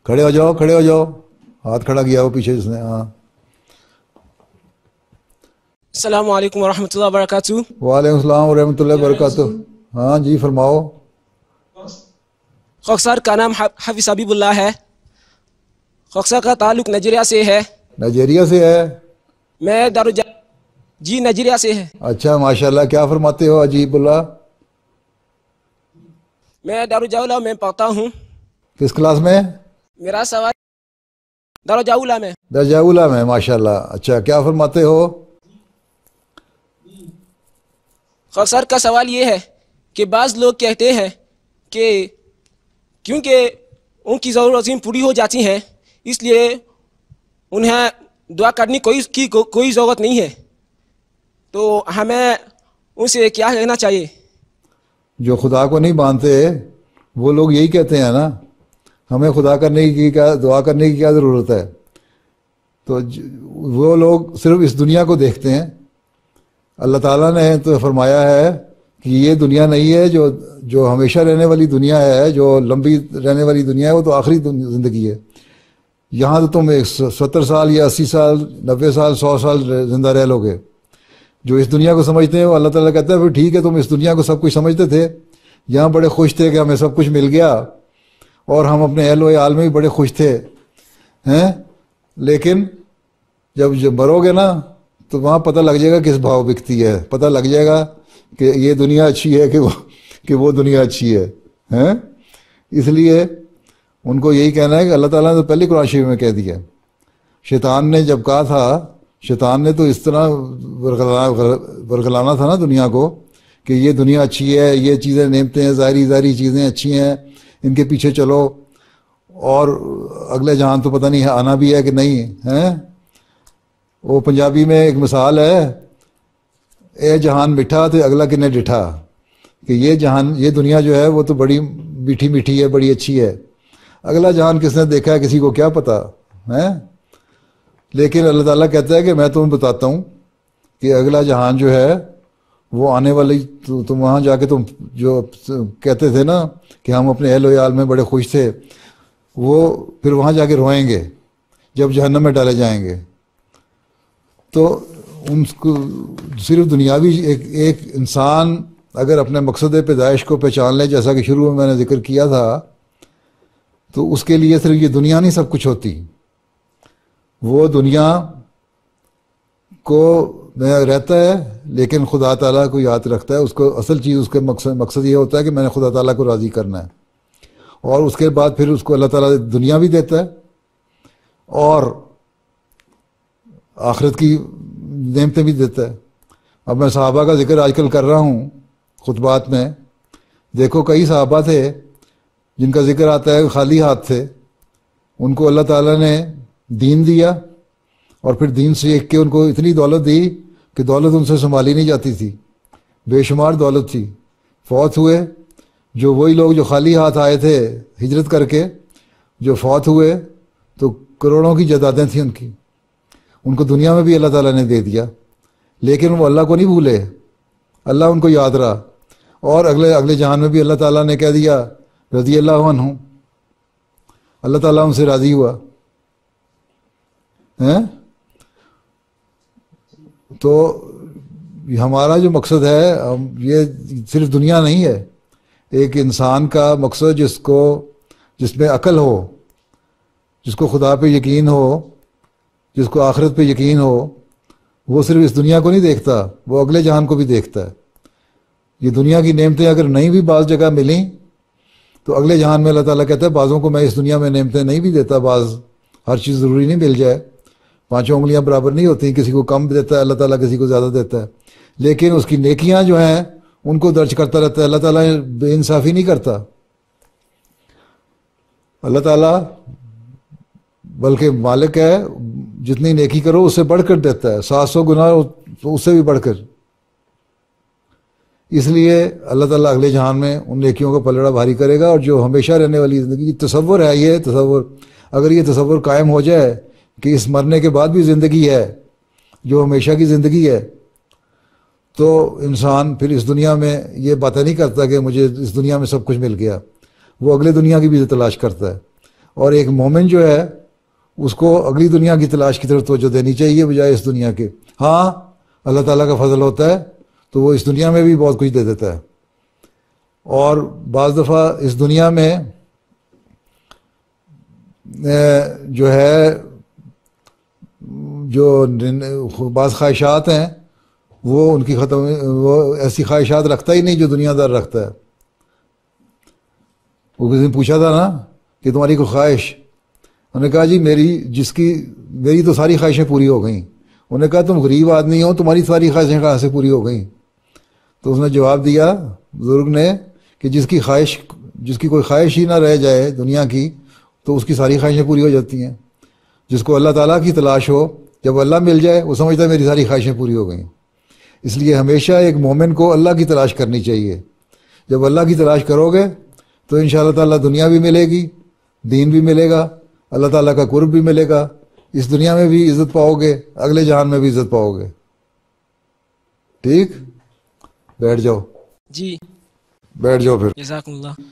کھڑے ہو جاؤ، کھڑے ہو جاؤ. ہاتھ کھڑا کیا وہ پیچھے جس نے. ہاں السلام علیکم ورحمۃ اللہ وبرکاتہ. وعلیکم السلام ورحمۃ اللہ وبرکاتہ. ہاں جی فرماؤ. خاکسار کا نام حافظ حبیب اللہ ہے. خاکسار کا تعلق نائجیریا سے ہے. نائجیریا سے ہے؟ میں جی نائجیریا سے ہے. اچھا ماشاء اللہ. کیا فرماتے ہو عجیب اللہ؟ میں دارالجاولا میں پڑھتا ہوں. کس کلاس میں؟ میرا سوال دارالجاولا میں. درجہ اولا میں. ماشاء اللہ. اچھا کیا فرماتے ہو؟ خاکسار کا سوال یہ ہے کہ بعض لوگ کہتے ہیں کہ کیونکہ ان کی ضرورتیں پوری ہو جاتی ہیں اس لیے انہیں دعا کرنے کی کوئی ضرورت نہیں ہے، تو ہمیں ان سے کیا کہنا چاہیے؟ جو خدا کو نہیں مانتے وہ لوگ یہی کہتے ہیں نا، ہمیں خدا کرنے کی کیا، دعا کرنے کی کیا ضرورت ہے. تو وہ لوگ صرف اس دنیا کو دیکھتے ہیں. اللہ تعالیٰ نے تو فرمایا ہے کہ یہ دنیا نہیں ہے جو ہمیشہ رہنے والی دنیا ہے، جو لمبی رہنے والی دنیا ہے، وہ تو آخری زندگی ہے. یہاں تو تم 70 سال یا 80 سال 90 سال 100 سال زندہ رہ لو گے. جو اس دنیا کو سمجھتے ہیں وہ اللہ تعالیٰ کہتا ہے پھر ٹھیک ہے، تم اس دنیا کو سب کچھ سمجھتے تھے، یہاں بڑے خوش تھے کہ ہمیں سب کچھ مل گیا اور ہم اپنے اہل و عیال میں بھی بڑے خوش تھے ہیں، لیکن جب مرو گے نا تو وہاں پتہ لگ جائے گا کس بھاؤ بکتی ہے، پتہ لگ جائے گا کہ یہ دنیا اچھی ہے کہ وہ دنیا اچھی ہے ہیں. اس لیے ان کو یہی کہنا ہے کہ اللہ تعالیٰ نے تو پہلے قرآن شریف میں کہہ دیا. شیطان نے جب کہا تھا، شیطان نے تو اس طرح ورگلانا تھا نا دنیا کو کہ یہ دنیا اچھی ہے، یہ چیزیں نعمتیں ہیں، ظاہری چیزیں اچھی ہیں، ان کے پیچھے چلو، اور اگلے جہان تو پتہ نہیں ہے آنا بھی ہے کہ نہیں ہیں. وہ پنجابی میں ایک مثال ہے، اے جہان مٹھا تو اگلا کنے ڈٹھا، کہ یہ دنیا جو ہے وہ تو بڑی میٹھی میٹھی ہے، بڑی اچھی ہے، اگلا جہان کس نے دیکھا ہے کسی کو کیا پتہ ہے. لیکن اللہ تعالیٰ کہتا ہے کہ میں تمہیں بتاتا ہوں کہ اگلا جہان جو ہے وہ آنے والی، تم وہاں جا کے تم جو کہتے تھے نا کہ ہم اپنے اہل و عیال میں بڑے خوش تھے، وہ پھر وہاں جا کے روئیں گے جب جہنم میں ڈالے جائیں گے. تو ان کو صرف دنیاوی ایک انسان اگر اپنے مقصد پیدائش کو پہچان لے، جیسا کہ شروع میں نے ذکر کیا تھا، تو اس کے لیے صرف یہ دنیا نہیں سب کچھ ہوتی. وہ دنیا کو میں رہتا ہے لیکن خدا تعالیٰ کو یاد رکھتا ہے. اس کو اصل چیز، اس کے مقصد یہ ہوتا ہے کہ میں نے خدا تعالیٰ کو راضی کرنا ہے، اور اس کے بعد پھر اس کو اللہ تعالیٰ دنیا بھی دیتا ہے اور آخرت کی نعمتیں بھی دیتا ہے. اب میں صحابہ کا ذکر آج کل کر رہا ہوں خطبات میں. دیکھو کئی صحابہ تھے جن کا ذکر آتا ہے خالی ہاتھ تھے، ان کو اللہ تعالیٰ نے دین دیا اور پھر دین سیکھ کے ان کو اتنی دولت دی کہ دولت ان سے سنبھالی نہیں جاتی تھی، بے شمار دولت تھی. فوت ہوئے جو وہی لوگ جو خالی ہاتھ آئے تھے ہجرت کر کے، جو فوت ہوئے تو کروڑوں کی جائیدادیں تھیں ان کی، ان کو دنیا میں بھی اللہ تعالیٰ نے دے دیا، لیکن وہ اللہ کو نہیں بھولے، اللہ ان کو یاد رہا، اور اگلے جہان میں بھی اللہ تعالیٰ نے کہہ دیا رضی اللہ عنہ، اللہ تعالیٰ ان سے راضی ہوا. تو ہمارا جو مقصد ہے یہ صرف دنیا نہیں ہے. ایک انسان کا مقصد جس میں عقل ہو، جس کو خدا پہ یقین ہو، جس کو آخرت پہ یقین ہو، وہ صرف اس دنیا کو نہیں دیکھتا، وہ اگلے جہان کو بھی دیکھتا ہے. یہ دنیا کی نعمتیں اگر نہیں بھی بعض جگہ ملیں تو اگلے جہان میں اللہ تعالیٰ کہتا ہے بعضوں کو میں اس دنیا میں نعمتیں نہیں بھی دیتا، بعض ہر چیز ضروری نہیں مل جائے، 5 انگلیاں برابر نہیں ہوتی، کسی کو کم دیتا ہے اللہ تعالیٰ، کسی کو زیادہ دیتا ہے، لیکن اس کی نیکیاں جو ہیں ان کو درج کرتا رہتا ہے. اللہ تعالیٰ بے انصافی نہیں کرتا. اللہ تعالیٰ بلکہ مالک ہے، جتنی نیکی کرو اس سے بڑھ کر دیتا ہے، 700 گنا اس سے بھی بڑھ کر. اس لیے اللہ تعالیٰ اگلے جہان میں ان نیکیوں کا پلڑا بھاری کرے گا. اور جو ہمیشہ رہنے والی زندگی تصور ہے، یہ تصور اگر یہ تصور قائم ہو جائے کہ اس مرنے کے بعد بھی زندگی ہے جو ہمیشہ کی زندگی ہے، تو انسان پھر اس دنیا میں یہ باتیں نہیں کرتا کہ مجھے اس دنیا میں سب کچھ مل گیا، وہ اگلے دنیا کی بھی تلاش کرتا ہے. اور ایک مومن جو ہے اس کو اگلی دنیا کی تلاش کی طرف توجہ دینی چاہیے بجائے اس دنیا کے. ہاں اللہ تعالیٰ کا فضل ہوتا ہے تو وہ اس دنیا میں بھی بہت کچھ دے دیتا ہے، اور بعض دفعہ اس دنیا میں جو ہے جو بعض خواہشات ہیں وہ ان کی وہ ایسی خواہشات رکھتا ہی نہیں جو دنیا دار رکھتا ہے. وہ کسی نے پوچھا تھا نا کہ تمہاری کوئی خواہش، انہوں نے کہا جی میری تو ساری خواہشیں پوری ہو گئیں. انہوں نے کہا تم غریب آدمی ہو، تمہاری ساری خواہشیں کہاں سے پوری ہو گئیں؟ تو اس نے جواب دیا بزرگ نے کہ جس کی کوئی خواہش ہی نہ رہ جائے دنیا کی تو اس کی ساری خواہشیں پوری ہو جاتی ہیں. جس کو اللہ تعالیٰ کی تلاش ہو، جب اللہ مل جائے وہ سمجھتا ہے میری ساری خواہشیں پوری ہو گئیں. اس لیے ہمیشہ ایک مومن کو اللہ کی تلاش کرنی چاہیے. جب اللہ کی تلاش کرو گے تو انشاءاللہ تعالیٰ دنیا بھی ملے گی، دین بھی ملے گا، اللہ تعالیٰ کا قرب بھی ملے گا. اس دنیا میں بھی عزت پاؤ گے، اگلے جہان میں بھی عزت پاؤ گے. ٹھیک، بیٹھ جاؤ. جی بیٹھ جاؤ پھر. جزاکم اللہ.